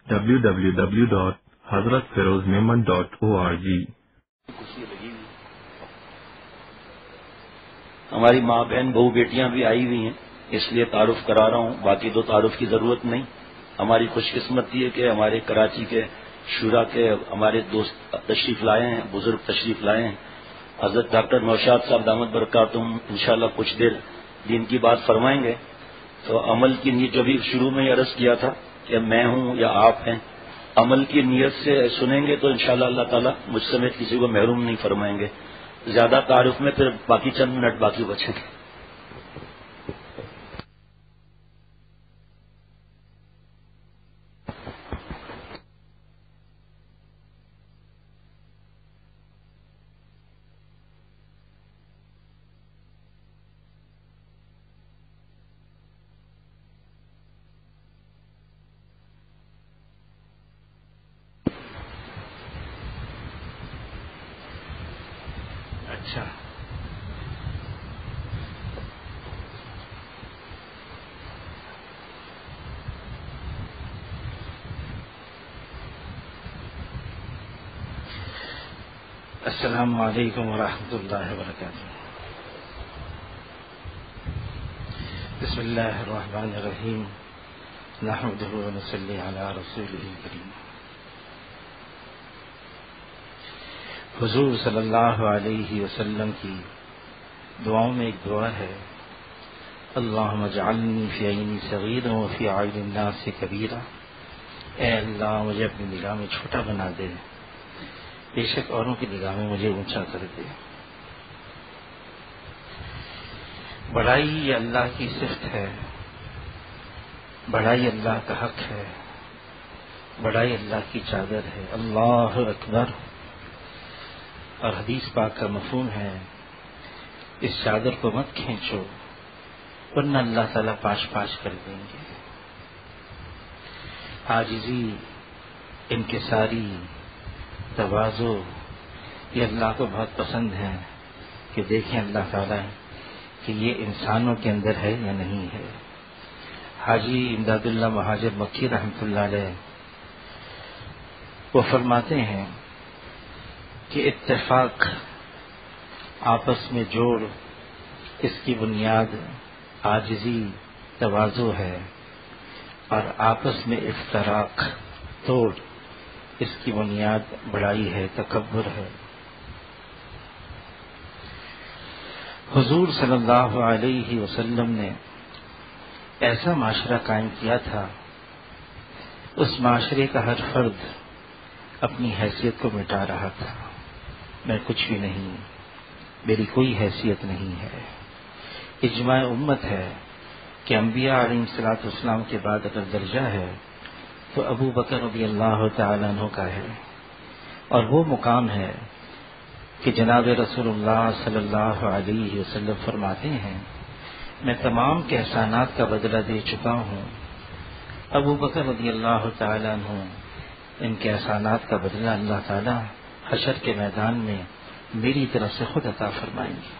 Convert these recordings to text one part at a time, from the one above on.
www.hazratfirozmehman.org. ہماری ماں بہن بہو بیٹیاں بھی آئی ہوئی ہیں، اس لیے تعارف کرا رہا ہوں، باقی تو تعارف کی ضرورت نہیں۔ ہماری خوش قسمتی ہے کہ ہمارے کراچی کے شورا کے ہمارے دوست تشریف لائے ہیں، بزرگ تشریف لائے ہیں۔ حضرت ڈاکٹر نوشاد صاحب دامت برکاتہم انشاءاللہ کچھ دیر دین کی بات فرمائیں گے۔ تو عمل کی نیت جو بھی شروع میں عرض کیا تھا کہ میں ہوں یا آپ ہیں، عمل کی نیت سے سنیں گے تو انشاءاللہ اللہ تعالیٰ مجھ سمیت کسی کو محروم نہیں فرمائیں گے۔ زیادہ تعارف میں پھر باقی چند منٹ باقی بچیں گے۔ اچھا، السلام علیکم ورحمۃ اللہ وبرکاتہ۔ بسم اللہ الرحمن الرحیم، نحمدہ ونصلی علی رسولہ الکریم۔ حضور صلی اللہ علیہ وسلم کی دعاؤں میں ایک دعا ہے، اللہم اجعلنی فی عینی صغیرا وفی اعین الناس کبیرا۔ اے اللہ مجھے اپنی نگاہ میں چھوٹا بنا دے، بے شک اوروں کی نگاہ میں مجھے اونچا کر دے۔ بڑائی یہ اللہ کی صفت ہے، بڑائی اللہ کا حق ہے، بڑائی اللہ کی چادر ہے، اللہ اکبر۔ اور حدیث پاک کا مفہوم ہے، اس چادر کو مت کھینچو ورنہ اللہ تعالیٰ پاش پاش کر دیں گے۔ عاجزی، انکساری، تواضع یہ اللہ کو بہت پسند ہے کہ دیکھیں اللہ تعالیٰ کہ یہ انسانوں کے اندر ہے یا نہیں ہے۔ حاجی امداد اللہ مہاجر مکی رحمۃ اللہ علیہ وہ فرماتے ہیں کہ اتفاق آپس میں جوڑ اس کی بنیاد عاجزی تواضع ہے، اور آپس میں افتراق توڑ اس کی بنیاد بڑائی ہے، تکبر ہے۔ حضور صلی اللہ علیہ وسلم نے ایسا معاشرہ قائم کیا تھا، اس معاشرے کا ہر فرد اپنی حیثیت کو مٹا رہا تھا، میں کچھ بھی نہیں، میری کوئی حیثیت نہیں ہے۔ اجماع امت ہے کہ انبیاء علیہ الصلوۃ والسلام کے بعد اگر درجہ ہے تو ابو بکر رضی اللہ تعالیٰ عنہ کا ہے، اور وہ مقام ہے کہ جناب رسول اللہ صلی اللہ علیہ وسلم فرماتے ہیں میں تمام کے احسانات کا بدلہ دے چکا ہوں، ابو بکر رضی اللہ تعالیٰ عنہ ان کے احسانات کا بدلہ اللہ تعالیٰ حشر کے میدان میں میری طرف سے خود عطا فرمائیں گے۔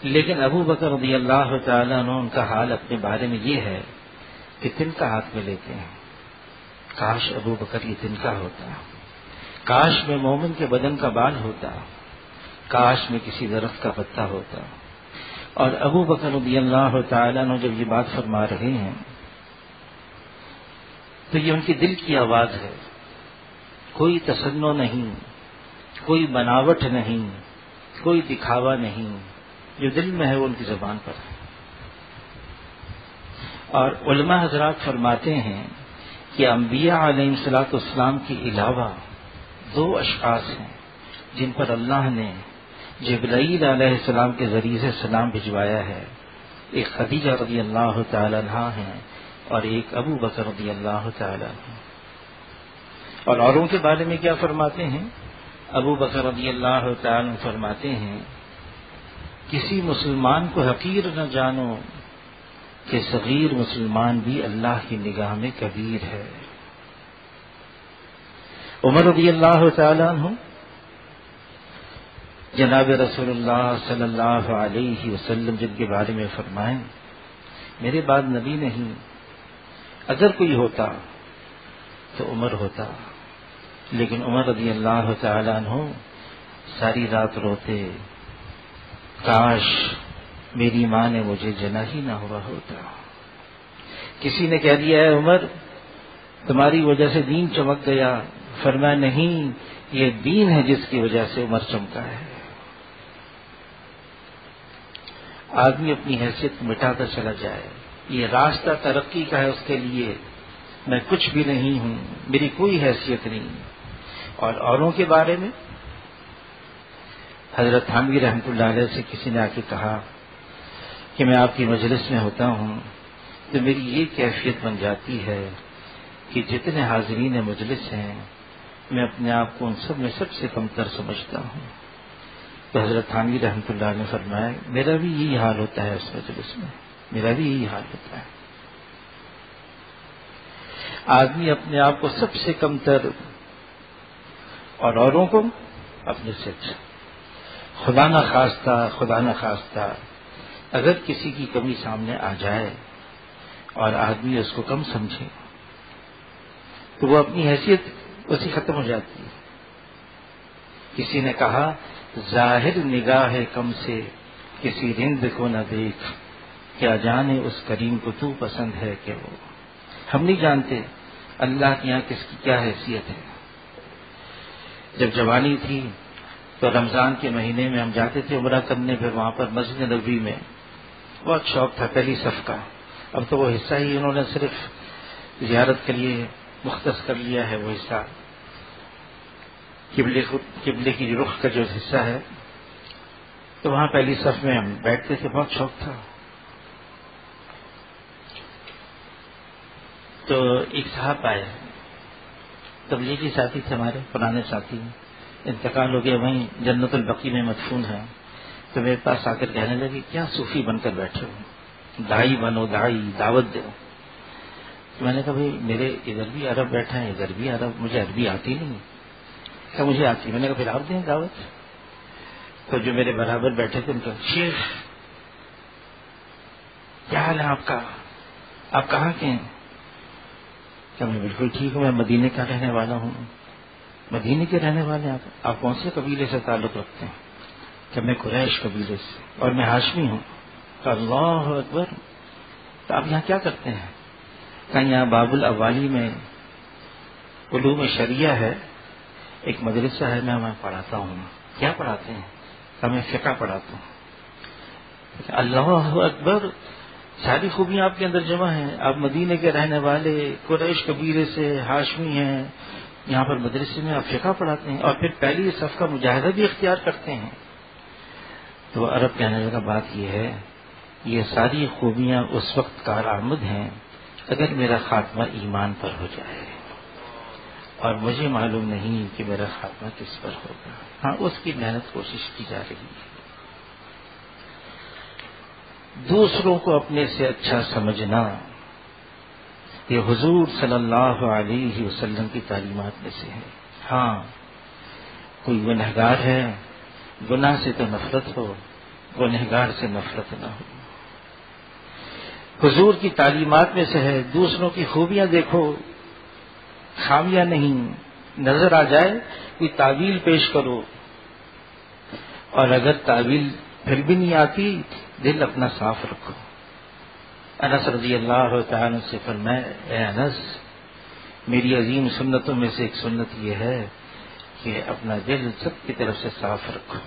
لیکن ابو بکر رضی اللہ تعالیٰ عنہ ان کا حال اپنے بارے میں یہ ہے کہ تنکا ہاتھ میں لیتے ہیں، کاش ابو بکر یہ تنکا ہوتا، کاش میں مومن کے بدن کا بال ہوتا، کاش میں کسی درخت کا پتا ہوتا۔ اور ابو بکر رضی اللہ تعالیٰ عنہ جب یہ بات فرما رہے ہیں تو یہ ان کی دل کی آواز ہے، کوئی تصنع نہیں، کوئی بناوٹ نہیں، کوئی دکھاوا نہیں، جو دل میں ہے وہ ان کی زبان پر ہے۔ اور علماء حضرات فرماتے ہیں کہ انبیاء علیہ الصلوۃ والسلام کے علاوہ دو اشخاص ہیں جن پر اللہ نے جبرائیل علیہ السلام کے ذریعے سے سلام بھجوایا ہے، ایک خدیجہ رضی اللہ تعالی عنہا ہیں اور ایک ابو بکر رضی اللہ تعالی عنہ۔ اور اوروں کے بارے میں کیا فرماتے ہیں؟ ابو بکر رضی اللہ تعالی عنہ فرماتے ہیں کسی مسلمان کو حقیر نہ جانو کہ صغیر مسلمان بھی اللہ کی نگاہ میں کبیر ہے۔ عمر رضی اللہ تعالی عنہ جناب رسول اللہ صلی اللہ علیہ وسلم جن کے بارے میں فرمائیں میرے بعد نبی نہیں، اگر کوئی ہوتا تو عمر ہوتا، لیکن عمر رضی اللہ تعالی عنہ ساری رات روتے، کاش میری ماں نے مجھے جنا ہی نہ ہوا ہوتا۔ کسی نے کہہ دیا ہے عمر تمہاری وجہ سے دین چمک گیا، فرمایا نہیں، یہ دین ہے جس کی وجہ سے عمر چمکا ہے۔ آدمی اپنی حیثیت مٹا کر چلا جائے، یہ راستہ ترقی کا ہے اس کے لیے، میں کچھ بھی نہیں ہوں، میری کوئی حیثیت نہیں۔ اور اوروں کے بارے میں حضرت تھانوی رحمۃ اللہ علیہ سے کسی نے آ کے کہا کہ میں آپ کی مجلس میں ہوتا ہوں تو میری یہ کیفیت بن جاتی ہے کہ جتنے حاضرین مجلس ہیں میں اپنے آپ کو ان سب میں سب سے کمتر سمجھتا ہوں۔ تو حضرت تھانوی رحمۃ اللہ نے فرمایا میرا بھی یہی حال ہوتا ہے اس مجلس میں، میرا بھی یہی حال ہوتا ہے۔ آدمی اپنے آپ کو سب سے کمتر اور اوروں کو اپنے سے اچھا، خدا نہ خواستہ اگر کسی کی کمی سامنے آ جائے اور آدمی اس کو کم سمجھے تو وہ اپنی حیثیت اسی ختم ہو جاتی ہے۔ کسی نے کہا ظاہر نگاہ کم سے کسی رند کو نہ دیکھ، کیا جانے اس کریم کو تو پسند ہے کہ وہ۔ ہم نہیں جانتے اللہ کے یہاں کس کی کیا حیثیت ہے۔ جب جوانی تھی تو رمضان کے مہینے میں ہم جاتے تھے عمرہ کرنے، پھر وہاں پر مسجد نبوی میں بہت شوق تھا پہلی صف کا۔ اب تو وہ حصہ ہی انہوں نے صرف زیارت کے لیے مختص کر لیا ہے، وہ حصہ قبلے کی رخ کا جو حصہ ہے، تو وہاں پہلی صف میں ہم بیٹھتے تھے، بہت شوق تھا۔ تو ایک صاحب آئے، تبلیغی ساتھی تھے ہمارے، پرانے ساتھی، انتقال ہو گیا، وہیں جنت البقیع میں مدفون ہے۔ تو میرے پاس آ کر کہنے لگے کیا صوفی بن کر بیٹھے ہو، دائی بنو، دائی دعوت دو۔ تو میں نے کہا بھائی میرے ادھر بھی عرب بیٹھا ہے، ادھر بھی عرب، مجھے عربی آتی نہیں۔ کہا مجھے آتی۔ میں نے کہا پھر آپ دیں دعوت۔ تو جو میرے برابر بیٹھے تھے ان کا شیخ کیا حال ہے آپ کا، آپ کہاں کے ہیں؟ کہ میں بالکل ٹھیک ہوں، میں مدینے کا رہنے والا ہوں۔ مدینے کے رہنے والے ہیں آپ کون سے قبیلے سے تعلق رکھتے ہیں؟ کہ میں قریش قبیلے سے، اور میں ہاشمی ہوں۔ کہ اللہ اکبر، تو آپ یہاں کیا کرتے ہیں؟ کہ یہاں باب الاوالی میں علوم شریعہ ہے، ایک مدرسہ ہے، میں وہاں پڑھاتا ہوں۔ کیا پڑھاتے ہیں؟ کہ میں فقہ پڑھاتا ہوں۔ اللہ اکبر، ساری خوبیاں آپ کے اندر جمع ہیں، آپ مدینے کے رہنے والے، قریش قبیلے سے، ہاشمی ہیں، یہاں پر مدرسے میں آپ فقہ پڑھاتے ہیں اور پھر پہلی صف کا مجاہدہ بھی اختیار کرتے ہیں۔ تو عرب کہنے لگا بات یہ ہے، یہ ساری خوبیاں اس وقت کارآمد ہیں اگر میرا خاتمہ ایمان پر ہو جائے، اور مجھے معلوم نہیں کہ میرا خاتمہ کس پر ہوگا۔ ہاں اس کی محنت کوشش کی جا رہی ہے۔ دوسروں کو اپنے سے اچھا سمجھنا یہ حضور صلی اللہ علیہ وسلم کی تعلیمات میں سے ہے۔ ہاں کوئی گنہگار ہے، گناہ سے تو نفرت ہو، گنہگار سے نفرت نہ ہو۔ حضور کی تعلیمات میں سے ہے دوسروں کی خوبیاں دیکھو، خامیاں نہیں، نظر آ جائے کوئی تعویل پیش کرو، اور اگر تعویل پھر بھی نہیں آتی دل اپنا صاف رکھو۔ انس رضی اللہ تعالی سے فرمائے اے انس، میری عظیم سنتوں میں سے ایک سنت یہ ہے کہ اپنا دل سب کی طرف سے صاف رکھو،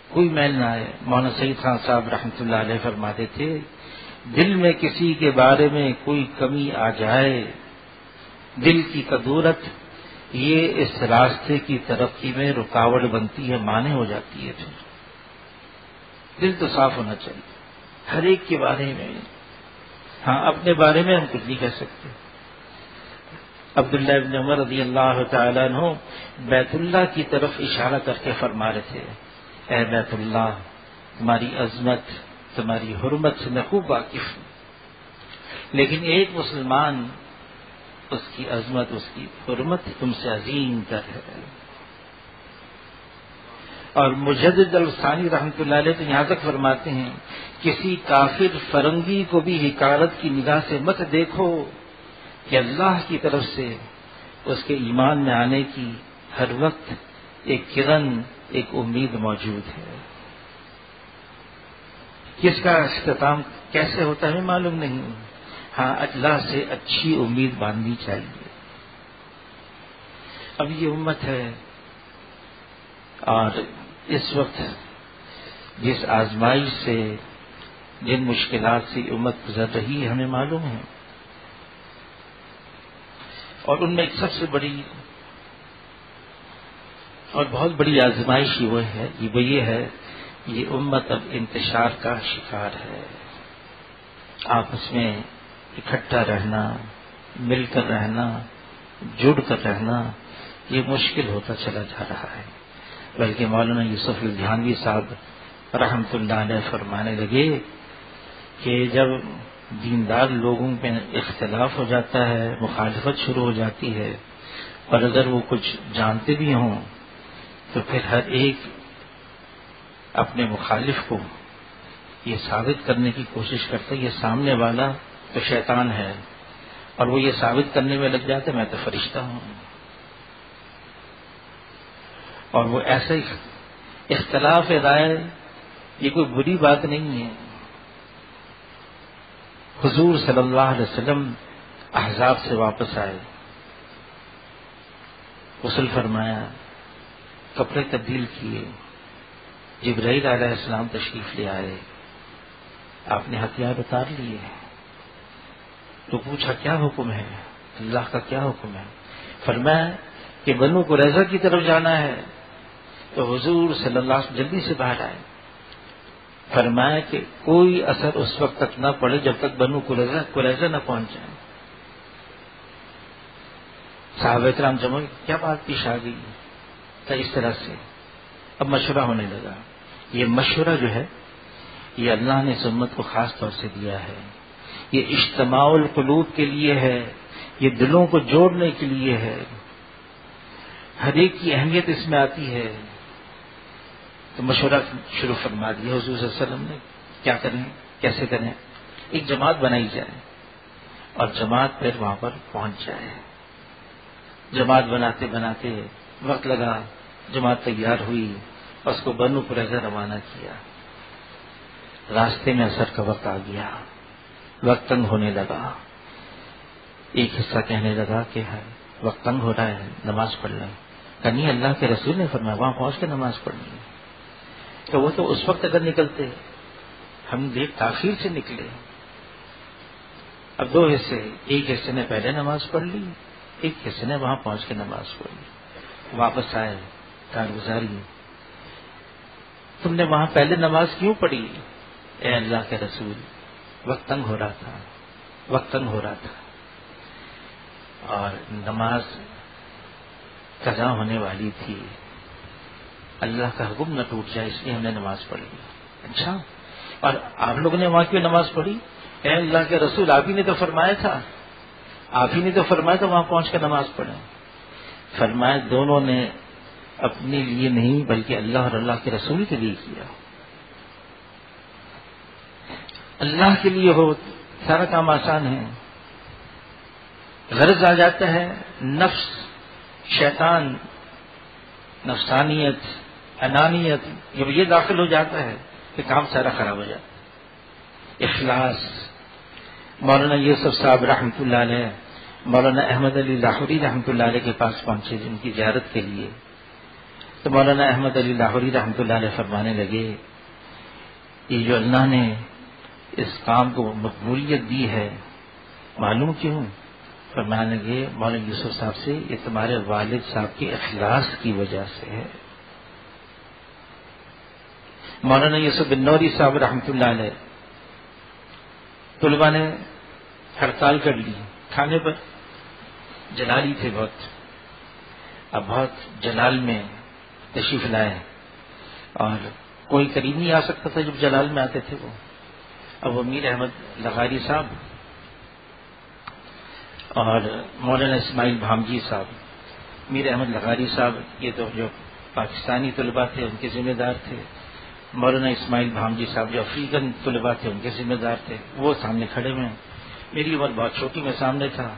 کوئی میل نہ آئے۔ مولانا سعید خان صاحب رحمۃ اللہ علیہ فرماتے تھے دل میں کسی کے بارے میں کوئی کمی آ جائے، دل کی کدورت یہ اس راستے کی ترقی میں رکاوٹ بنتی ہے، مانے ہو جاتی ہے۔ پھر دل تو صاف ہونا چاہیے ہر ایک کے بارے میں۔ ہاں اپنے بارے میں ہم کچھ نہیں کہہ سکتے۔ عبداللہ ابن عمر رضی اللہ تعالیٰ عنہ بیت اللہ کی طرف اشارہ کر کے فرما رہے تھے اے بیت اللہ، تمہاری عظمت، تمہاری حرمت سے میں خوب واقف ہوں، لیکن ایک مسلمان، اس کی عظمت، اس کی حرمت تم سے عظیم تر ہے۔ اور مجدد الثانی رحمۃ اللہ علیہ تو یہاں تک فرماتے ہیں کسی کافر فرنگی کو بھی حقارت کی نگاہ سے مت دیکھو، کہ اللہ کی طرف سے اس کے ایمان میں آنے کی ہر وقت ایک کرن، ایک امید موجود ہے. کس کا اختتام کیسے ہوتا ہے ہمیں معلوم نہیں. ہاں، اللہ سے اچھی امید باندھنی چاہیے. اب یہ امت ہے اور اس وقت جس آزمائش سے، جن مشکلات سے امت گزر رہی ہے ہمیں معلوم ہے، اور ان میں ایک سب سے بڑی اور بہت بڑی آزمائش وہ یہ ہے، یہ امت اب انتشار کا شکار ہے. آپس میں اکٹھا رہنا، مل کر رہنا، جڑ کر رہنا، یہ مشکل ہوتا چلا جا رہا ہے. بلکہ مولانا یوسف الجھانوی صاحب رحمۃ اللہ علیہ فرمانے لگے کہ جب دیندار لوگوں پہ اختلاف ہو جاتا ہے، مخالفت شروع ہو جاتی ہے، اور اگر وہ کچھ جانتے بھی ہوں تو پھر ہر ایک اپنے مخالف کو یہ ثابت کرنے کی کوشش کرتا ہے یہ سامنے والا تو شیطان ہے، اور وہ یہ ثابت کرنے میں لگ جاتا ہے میں تو فرشتہ ہوں. اور وہ ایسے اختلاف رائے یہ کوئی بری بات نہیں ہے. حضور صلی اللہ علیہ وسلم احزاب سے واپس آئے، غسل فرمایا، کپڑے تبدیل کیے، جبرائیل علیہ السلام تشریف لے آئے، آپ نے ہتھیار اتار لیے. تو پوچھا کیا حکم ہے، اللہ کا کیا حکم ہے؟ فرمایا کہ بنو قریظہ کی طرف جانا ہے. تو حضور صلی اللہ علیہ وسلم جلدی سے باہر آئے، فرمایا کہ کوئی اثر اس وقت تک نہ پڑے جب تک بنو قریظہ نہ پہنچ جائیں. صحابہ کرام جمع، کیا بات پیش آ گئی؟ تو اس طرح سے اب مشورہ ہونے لگا. یہ مشورہ جو ہے یہ اللہ نے اس امت کو خاص طور سے دیا ہے. یہ اجتماع القلوب کے لیے ہے، یہ دلوں کو جوڑنے کے لیے ہے. ہر ایک کی اہمیت اس میں آتی ہے. تو مشورہ شروع فرما دیا حضور صلی اللہ علیہ وسلم نے، کیا کریں، کیسے کریں. ایک جماعت بنائی جائے اور جماعت پھر وہاں پر پہنچ جائے. جماعت بناتے بناتے وقت لگا، جماعت تیار ہوئی اور اس کو بنو قریظہ روانہ کیا. راستے میں عصر کا وقت آ گیا، وقت تنگ ہونے لگا. ایک حصہ کہنے لگا کہ وقت تنگ ہو رہا ہے، نماز پڑھ لیں. کہ نہیں، اللہ کے رسول نے فرمایا وہاں پہنچ کے نماز پڑھنی ہے. تو وہ تو اس وقت اگر نکلتے، ہم دیر تاخیر سے نکلے. اب دو حصے، ایک حصے نے پہلے نماز پڑھ لی، ایک حصے نے وہاں پہنچ کے نماز پڑھ لی. واپس آئے، کارگزاری، تم نے وہاں پہلے نماز کیوں پڑھی؟ اے اللہ کے رسول، وقت تنگ ہو رہا تھا، وقت تنگ ہو رہا تھا اور نماز قضا ہونے والی تھی، اللہ کا حکم نہ ٹوٹ جائے اس لیے ہم نے نماز پڑھ لی. اچھا، اور آپ لوگوں نے وہاں کیوں نماز پڑھی؟ اے اللہ کے رسول، آپ ہی نے تو فرمایا تھا، آپ ہی نے تو فرمایا تھا وہاں پہنچ کر نماز پڑھیں. فرمایا دونوں نے اپنے لیے نہیں بلکہ اللہ اور اللہ کے رسول کے لیے کیا. اللہ کے لیے ہو سارا کام آسان ہے. غرض آ جاتا ہے، نفس، شیطان، نفسانیت، انانیت، جب یہ داخل ہو جاتا ہے کہ کام سارا خراب ہو جاتا ہے. اخلاص. مولانا یوسف صاحب رحمۃ اللہ علیہ مولانا احمد علی لاہوری رحمۃ اللہ علیہ کے پاس پہنچے جن کی زیارت کے لیے. تو مولانا احمد علی لاہوری رحمۃ اللہ علیہ فرمانے لگے یہ جو اللہ نے اس کام کو مقبولیت دی ہے معلوم کیوں؟ فرمانے لگے مولانا یوسف صاحب سے یہ تمہارے والد صاحب کے اخلاص کی وجہ سے ہے. مولانا یوسف بن نوری صاحب رحمۃ اللہ علیہ، طلباء نے ہڑتال کر لی، کھانے پر جلالی تھے بہت، اب بہت جلال میں تشریف لائے اور کوئی قریب نہیں آ سکتا تھا جب جلال میں آتے تھے وہ. اب وہ میر احمد لغاری صاحب اور مولانا اسماعیل بھامجی صاحب، میر احمد لغاری صاحب یہ تو جو پاکستانی طلباء تھے ان کے ذمہ دار تھے، مولانا اسماعیل بھامجی صاحب جو افریقن طلباء تھے ان کے ذمہ دار تھے. وہ سامنے کھڑے ہوئے، میری عمر بہت چھوٹی، میں سامنے تھا.